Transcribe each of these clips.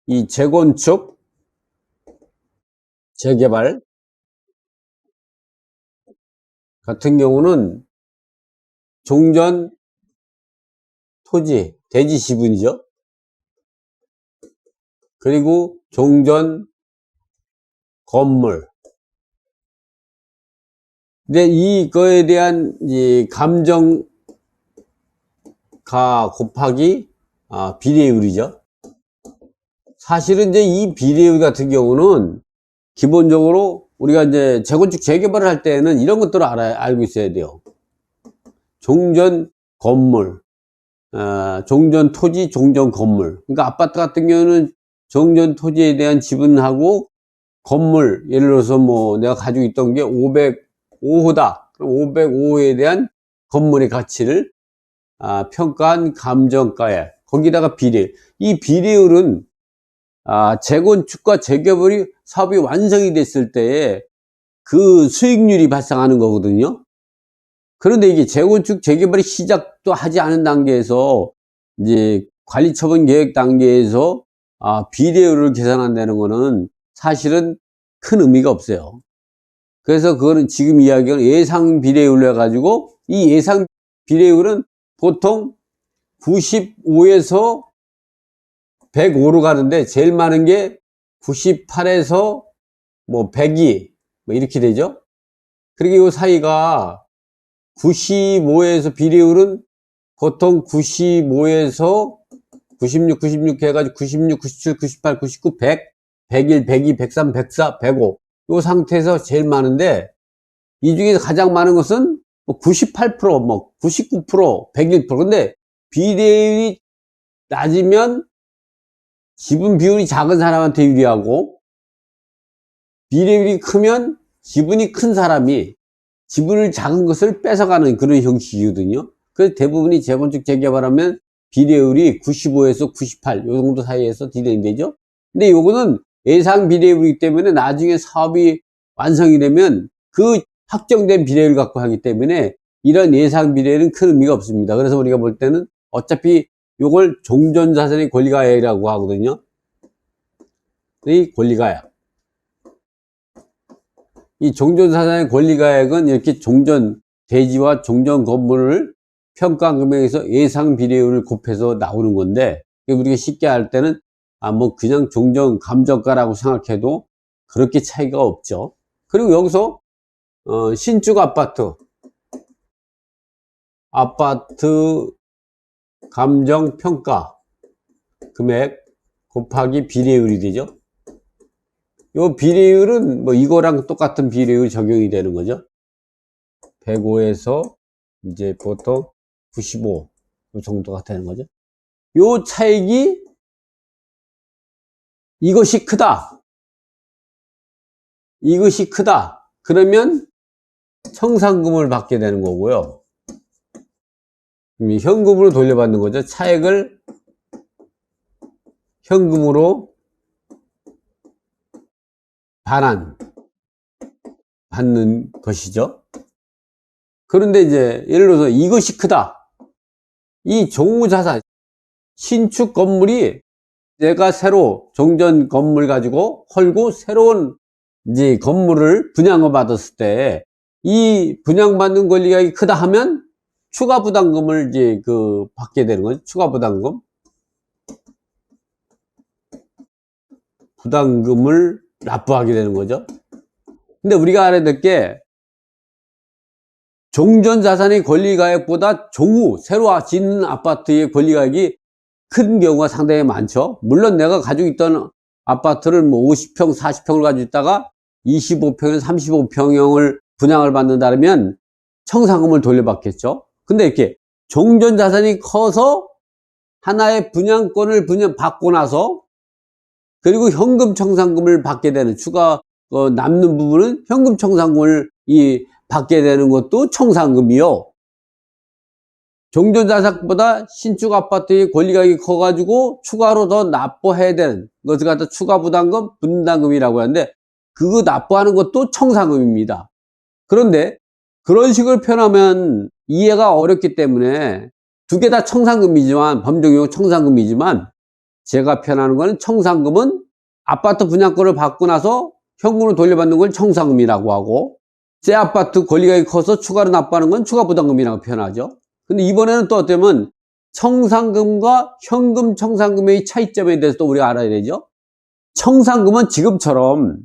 이 재건축, 재개발 같은 경우는 종전 토지, 대지 지분이죠. 그리고 종전 건물. 근데 이거에 대한 이 감정가 곱하기 비례율이죠. 사실은 이제 이 비례율 같은 경우는 기본적으로 우리가 이제 재건축 재개발을 할 때는 이런 것들을 알고 있어야 돼요. 종전 건물, 종전 토지, 종전 건물. 그러니까 아파트 같은 경우는 종전 토지에 대한 지분하고 건물, 예를 들어서 뭐 내가 가지고 있던 게 505호다. 그럼 505호에 대한 건물의 가치를 평가한 감정가에 거기다가 비례율. 이 비례율은 재건축과 재개발이 사업이 완성이 됐을 때에 그 수익률이 발생하는 거거든요. 그런데 이게 재건축 재개발이 시작도 하지 않은 단계에서 이제 관리처분 계획 단계에서 비례율을 계산한다는 거는 사실은 큰 의미가 없어요. 그래서 그거는 지금 이야기는 예상 비례율로 해가지고 이 예상 비례율은 보통 95에서 105로 가는데 제일 많은 게 98에서 뭐 102 뭐 이렇게 되죠. 그리고 이 사이가 95에서 비례율은 보통 95에서 96, 96 해가지고 96, 97, 98, 99, 100, 101, 102, 103, 104, 105 이 상태에서 제일 많은데 이 중에서 가장 많은 것은 98%, 뭐 99%, 101%. 근데 비례율이 낮으면 지분 비율이 작은 사람한테 유리하고 비례율이 크면 지분이 큰 사람이 지분을 작은 것을 뺏어가는 그런 형식이거든요. 그래서 대부분이 재건축 재개발하면 비례율이 95에서 98 요 정도 사이에서 진행되죠. 근데 요거는 예상 비례율이기 때문에 나중에 사업이 완성이 되면 그 확정된 비례율 갖고 하기 때문에 이런 예상 비례율은 큰 의미가 없습니다. 그래서 우리가 볼 때는 어차피 요걸 종전자산의 권리가액이라고 하거든요. 이 권리가액. 이 종전자산의 권리가액은 이렇게 종전 대지와 종전 건물을 평가한 금액에서 예상 비례율을 곱해서 나오는 건데, 우리가 쉽게 할 때는 뭐 그냥 종전 감정가라고 생각해도 그렇게 차이가 없죠. 그리고 여기서 신축 아파트 감정 평가 금액 곱하기 비례율이 되죠. 요 비례율은 뭐 이거랑 똑같은 비례율 적용이 되는 거죠. 105에서 이제 보통 95 정도가 되는 거죠. 요 차익이 이것이 크다. 그러면 청산금을 받게 되는 거고요. 현금으로 돌려받는 거죠. 차액을 현금으로 받는 것이죠. 그런데 이제 예를 들어서 이것이 크다. 이 종우자산, 신축 건물이 내가 새로 종전 건물 가지고 헐고 새로운 이제 건물을 분양을 받았을 때 이 분양받는 권리가액이 크다 하면 추가 부담금을 이제 받게 되는 거죠. 추가 부담금을 납부하게 되는 거죠. 근데 우리가 알아야 될 게 종전자산의 권리가액보다 새로 짓는 아파트의 권리가액이 큰 경우가 상당히 많죠. 물론 내가 가지고 있던 아파트를 뭐 50평, 40평을 가지고 있다가 25평에서 35평형을 분양을 받는다면 청산금을 돌려받겠죠. 근데 이렇게 종전자산이 커서 하나의 분양권을 받고 나서 그리고 현금 청산금을 받게 되는 추가 남는 부분은 현금 청산금을 받게 되는 것도 청산금이요. 종전자산보다 신축 아파트의 권리가액이 커가지고 추가로 더 납부해야 되는 것을 갖다 추가 부담금, 분담금이라고 하는데 그거 납부하는 것도 청산금입니다. 그런데 그런 식으로 표현하면 이해가 어렵기 때문에 두 개 다 청산금이지만 범정용 청산금이지만 제가 표현하는 거는 청산금은 아파트 분양권을 받고 나서 현금으로 돌려받는 걸 청산금이라고 하고, 새 아파트 권리가액이 커서 추가로 납부하는 건 추가부담금이라고 표현하죠. 근데 이번에는 또 어쩌면 청산금과 현금 청산금의 차이점에 대해서 또 우리가 알아야 되죠. 청산금은 지금처럼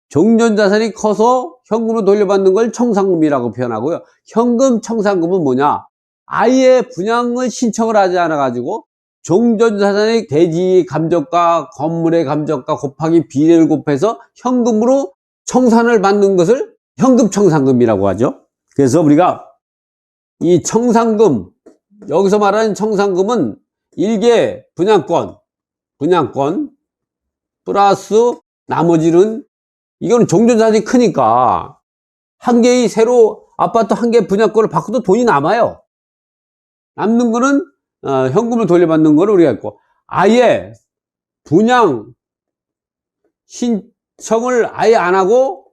종전자산이 커서 현금으로 돌려받는 걸 청산금이라고 표현하고요. 현금 청산금은 뭐냐? 아예 분양을 신청을 하지 않아 가지고 종전자산의 대지 감정가, 건물의 감정가 곱하기 비례를 곱해서 현금으로 청산을 받는 것을 현금 청산금이라고 하죠. 그래서 우리가 이 청산금, 여기서 말하는 청산금은 일개 분양권 플러스 나머지는, 이거는 종전자산이 크니까 한 개의 새로 아파트 한 개 분양권을 받고도 돈이 남아요. 남는 거는 현금을 돌려받는 거를 우리가 했고, 아예 분양 신청을 아예 안 하고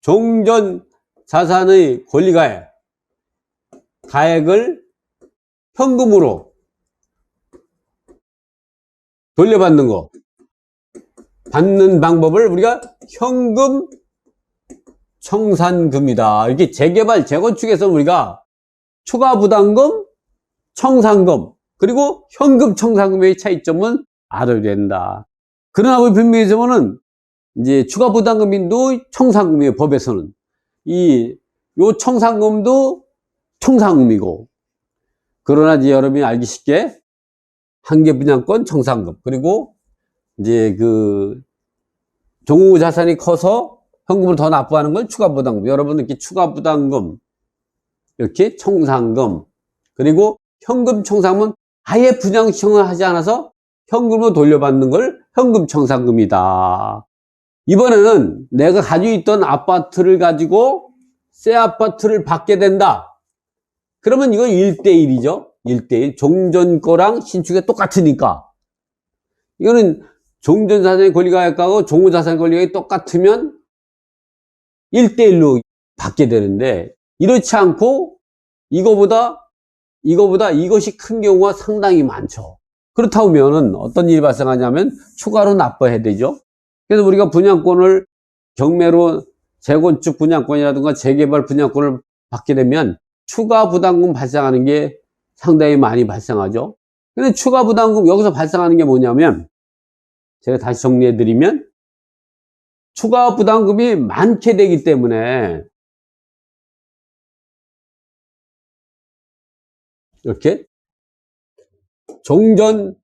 종전자산의 가액을 현금으로 돌려받는 거, 받는 방법을 우리가 현금 청산금이다. 이렇게 재개발, 재건축에서 우리가 추가부담금, 청산금, 그리고 현금 청산금의 차이점은 알아야 된다. 그러나 우리 분명히서는 이제 추가부담금도 청산금이에요. 법에서는 요 청산금도 청산금이고, 그러나 이제 여러분이 알기 쉽게 한개 분양권 청산금, 그리고 이제 종후 자산이 커서 현금을 더 납부하는 건 추가부담금. 여러분 이렇게 추가부담금, 이렇게 청산금, 그리고 현금 청산금은 아예 분양 신청을 하지 않아서 현금으로 돌려받는 걸 현금 청산금이다. 이번에는 내가 가지고 있던 아파트를 가지고 새 아파트를 받게 된다. 그러면 이건 1대1이죠. 1대1. 종전 거랑 신축이 똑같으니까. 이거는 종전자산의 권리가액하고 종후자산의 권리가액이 똑같으면 1대1로 받게 되는데, 이렇지 않고 이거보다 이것이 큰 경우가 상당히 많죠. 그렇다면 어떤 일이 발생하냐면 추가로 납부해야 되죠. 그래서 우리가 분양권을 경매로 재건축 분양권이라든가 재개발 분양권을 받게 되면 추가 부담금 발생하는 게 상당히 많이 발생하죠. 근데 추가 부담금 여기서 발생하는 게 뭐냐면, 제가 다시 정리해 드리면, 추가 부담금이 많게 되기 때문에 이렇게 종전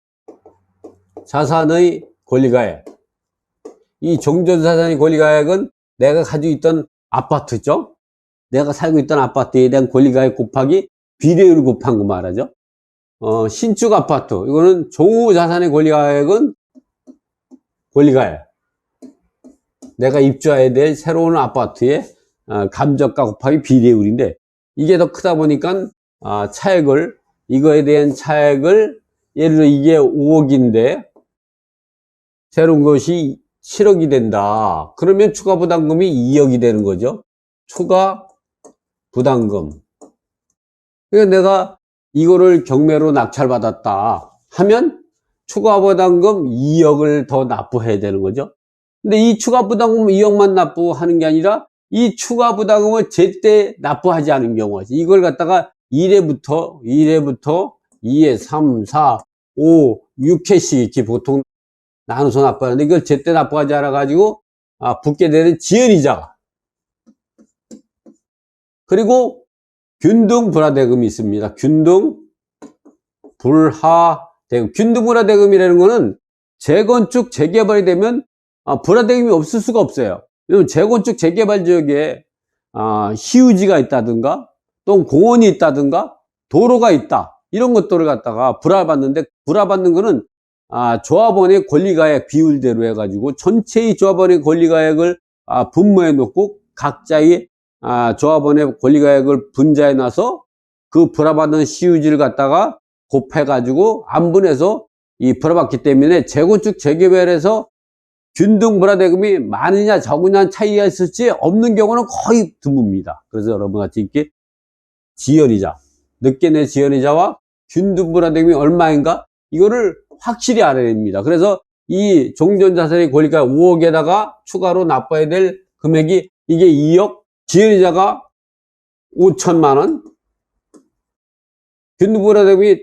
자산의 권리가액, 이 종전 자산의 권리가액은 내가 가지고 있던 아파트죠. 내가 살고 있던 아파트에 대한 권리가액 곱하기 비례율을 곱한 거 말하죠. 신축 아파트, 이거는 종후 자산의 권리가액은 권리가액, 내가 입주해야 될 새로운 아파트의 감정가 곱하기 비례율인데, 이게 더 크다 보니까 이거에 대한 차액을, 예를 들어 이게 5억인데 새로운 것이 7억이 된다. 그러면 추가 부담금이 2억이 되는 거죠. 추가 부담금. 그러니까 내가 이거를 경매로 낙찰받았다 하면 추가 부담금 2억을 더 납부해야 되는 거죠. 근데 이 추가 부담금 2억만 납부하는 게 아니라 이 추가 부담금을 제때 납부하지 않은 경우가 있어요. 이걸 갖다가 1회부터 2회, 3, 4, 5, 6회씩 이렇게 보통 나눠서 납부하는데, 이걸 제때 납부하지 않아 가지고 붙게 되는 지연이자가, 그리고 균등불화대금이 있습니다. 균등불화대금. 균등불화대금이라는 거는 재건축 재개발이 되면 불화대금이 없을 수가 없어요. 왜냐면 재건축 재개발 지역에 시유지가 있다든가 또 공원이 있다든가 도로가 있다, 이런 것들을 갖다가 불화받는데, 불화받는 거는 조합원의 권리가액 비율대로 해가지고 전체의 조합원의 권리가액을 분모해 놓고 각자의 조합원의 권리가액을 분자해 놔서 그 불화받는 시유지를 갖다가 곱해가지고 안분해서 이 불화받기 때문에 재건축 재개발에서 균등불화대금이 많으냐 적으냐 차이가 있을지 없는 경우는 거의 드뭅니다. 그래서 여러분 같이 이렇게 지연이자, 늦게 내 지연이자와 균등불화대금이 얼마인가, 이거를 확실히 알아야 됩니다. 그래서 이 종전자산의 권리가 5억에다가 추가로 납부해야 될 금액이 이게 2억, 지연이자가 5천만 원, 균등불화대금이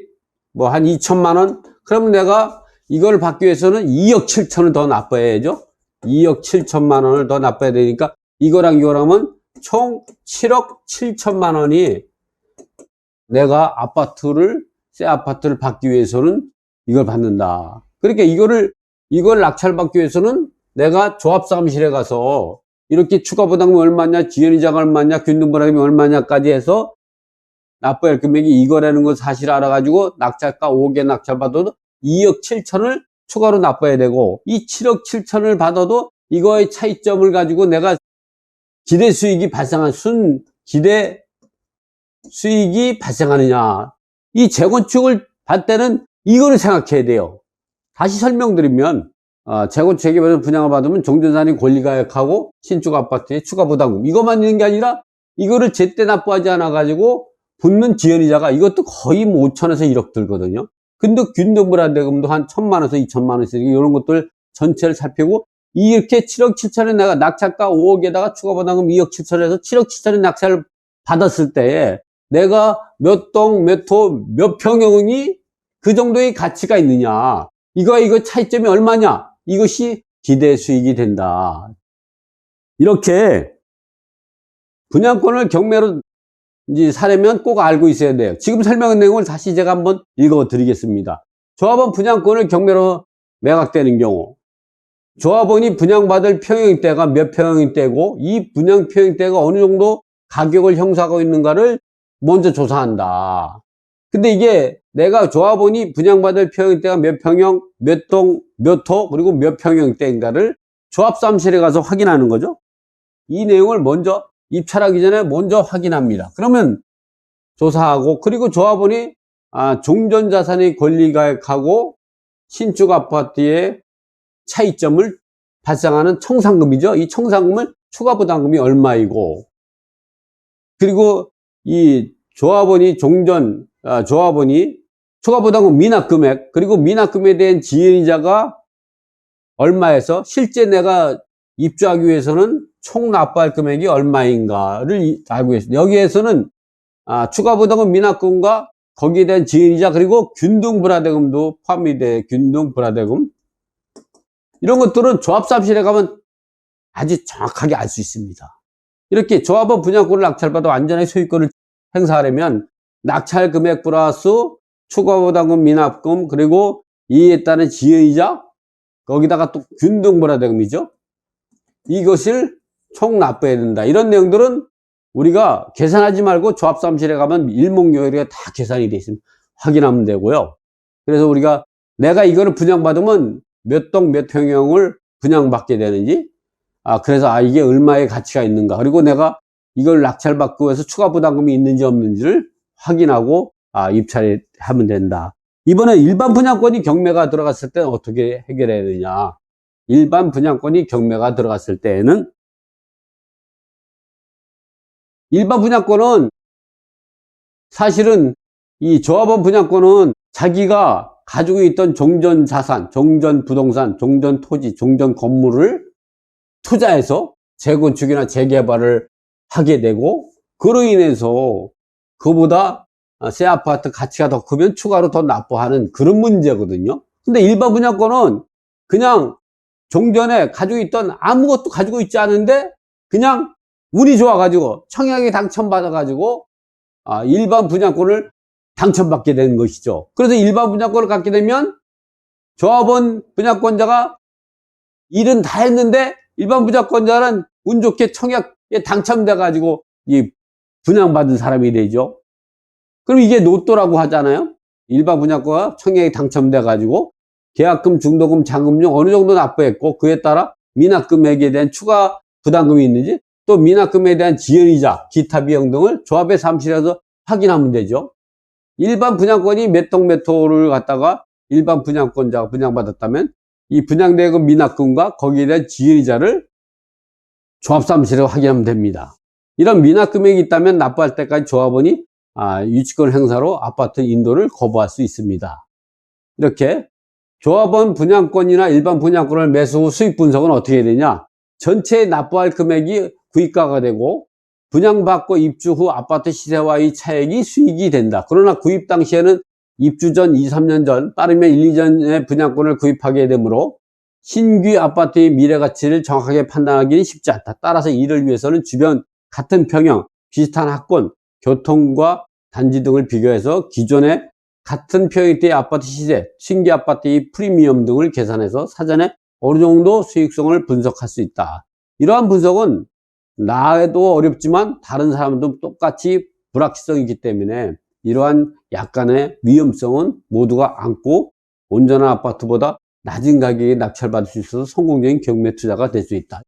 뭐 한 2천만 원, 그러면 내가 이걸 받기 위해서는 2억 7천을 더 납부해야죠. 2억 7천만 원을 더 납부해야 되니까 이거랑 이거랑은 총 7억 7천만 원이 내가 새 아파트를 받기 위해서는 이걸 받는다. 그러니까 이걸 낙찰받기 위해서는 내가 조합사무실에 가서 이렇게 추가부담금이 얼마냐, 지연이자가 얼마냐, 균등불화금이 얼마냐까지 해서 납부해야 할 금액이 이거라는 걸 사실 알아가지고 낙찰가 5억에 낙찰받아도 2억 7천을 추가로 납부해야 되고, 이 7억 7천을 받아도 이거의 차이점을 가지고 내가 기대 수익이 발생하느냐. 이 재건축을 받을 때는 이거를 생각해야 돼요. 다시 설명드리면, 재건축 재개발 분양을 받으면 종전자산의 권리가액하고 신축 아파트의 추가 부담금, 이것만 있는 게 아니라 이거를 제때 납부하지 않아 가지고 붙는 지연이자가 이것도 거의 5천에서 1억 들거든요. 근데 균등불화대금도 한 1,000만 원에서 2천만 원씩 이런 것들 전체를 살피고, 이렇게 7억 7천에 내가 낙찰가 5억에다가 추가 부담금 2억 7천에서 7억 7천에 낙찰을 받았을 때에 내가 몇 동, 몇 호, 몇 평형이 그 정도의 가치가 있느냐, 이거 차이점이 얼마냐, 이것이 기대 수익이 된다. 이렇게 분양권을 경매로 이제 사려면 꼭 알고 있어야 돼요. 지금 설명한 내용을 다시 제가 한번 읽어 드리겠습니다. 조합원 분양권을 경매로 매각되는 경우, 조합원이 분양받을 평형대가 몇 평형대고 이 분양 평형대가 어느 정도 가격을 형성하고 있는가를 먼저 조사한다. 근데 이게 내가 조합원이 분양받을 평형대가 몇 평형, 몇 동, 몇 호, 그리고 몇 평형대인가를 조합사무실에 가서 확인하는 거죠. 이 내용을 먼저 입찰하기 전에 먼저 확인합니다. 그러면 조사하고, 그리고 조합원이 종전자산의 권리가액하고 신축 아파트의 차이점을 발생하는 청산금이죠. 이 청산금을 추가 부담금이 얼마이고, 그리고 이 조합원이 조합원이 추가 부담금 미납금액, 그리고 미납금에 대한 지연이자가 얼마에서 실제 내가 입주하기 위해서는 총 납부할 금액이 얼마인가를 알고 있습니다. 여기에서는 추가 부담금 미납금과 거기에 대한 지연이자, 그리고 균등불화대금도 포함이 돼. 균등불화대금, 이런 것들은 조합사무실에 가면 아주 정확하게 알 수 있습니다. 이렇게 조합원 분양권을 낙찰받아 완전히 소유권을 행사하려면 낙찰 금액 플러스 추가 부담금 미납금, 그리고 이에 따른 지연이자, 거기다가 또 균등불화대금이죠. 이것을 총 납부해야 된다. 이런 내용들은 우리가 계산하지 말고 조합사무실에 가면 일목요연하게 다 계산이 되어 있습니다. 확인하면 되고요. 그래서 우리가 내가 이거를 분양받으면 몇 동 몇 평형을 분양받게 되는지, 그래서 이게 얼마의 가치가 있는가, 그리고 내가 이걸 낙찰받고 해서 추가 부담금이 있는지 없는지를 확인하고 입찰하면 된다. 이번에 일반 분양권이 경매가 들어갔을 때는 어떻게 해결해야 되냐. 일반 분양권이 경매가 들어갔을 때에는, 일반 분양권은 사실은 이 조합원 분양권은 자기가 가지고 있던 종전 자산, 종전 부동산, 종전 토지, 종전 건물을 투자해서 재건축이나 재개발을 하게 되고, 그로 인해서 그보다 새 아파트 가치가 더 크면 추가로 더 납부하는 그런 문제거든요. 근데 일반 분양권은 그냥 종전에 가지고 있던 아무것도 가지고 있지 않은데 그냥 운이 좋아가지고 청약에 당첨받아가지고 일반 분양권을 당첨받게 되는 것이죠. 그래서 일반 분양권을 갖게 되면 조합원 분양권자가 일은 다 했는데 일반 분양권자는 운 좋게 청약에 당첨돼가지고 이 분양받은 사람이 되죠. 그럼 이게 로또라고 하잖아요. 일반 분양권가 청약에 당첨돼가지고 계약금, 중도금, 잔금 중 어느 정도 납부했고, 그에 따라 미납금액에 대한 추가 부담금이 있는지, 또 미납금에 대한 지연이자, 기타 비용 등을 조합의 사무실에서 확인하면 되죠. 일반 분양권이 몇 동 몇 호를 갖다가 일반 분양권자가 분양받았다면 이 분양대금 미납금과 거기에 대한 지연이자를 조합사무실에서 확인하면 됩니다. 이런 미납금액이 있다면 납부할 때까지 조합원이 유치권 행사로 아파트 인도를 거부할 수 있습니다. 이렇게 조합원 분양권이나 일반 분양권을 매수 후 수익 분석은 어떻게 되냐? 전체 납부할 금액이 구입가가 되고 분양받고 입주 후 아파트 시세와의 차액이 수익이 된다. 그러나 구입 당시에는 입주 전 2, 3년 전, 빠르면 1, 2년에 분양권을 구입하게 되므로 신규 아파트의 미래 가치를 정확하게 판단하기는 쉽지 않다. 따라서 이를 위해서는 주변 같은 평형, 비슷한 학군, 교통과 단지 등을 비교해서 기존의 같은 평형대의 아파트 시세, 신규 아파트의 프리미엄 등을 계산해서 사전에 어느 정도 수익성을 분석할 수 있다. 이러한 분석은 나도 어렵지만 다른 사람도 똑같이 불확실성이 있기 때문에 이러한 약간의 위험성은 모두가 안고 온전한 아파트보다 낮은 가격에 낙찰받을 수 있어서 성공적인 경매 투자가 될 수 있다.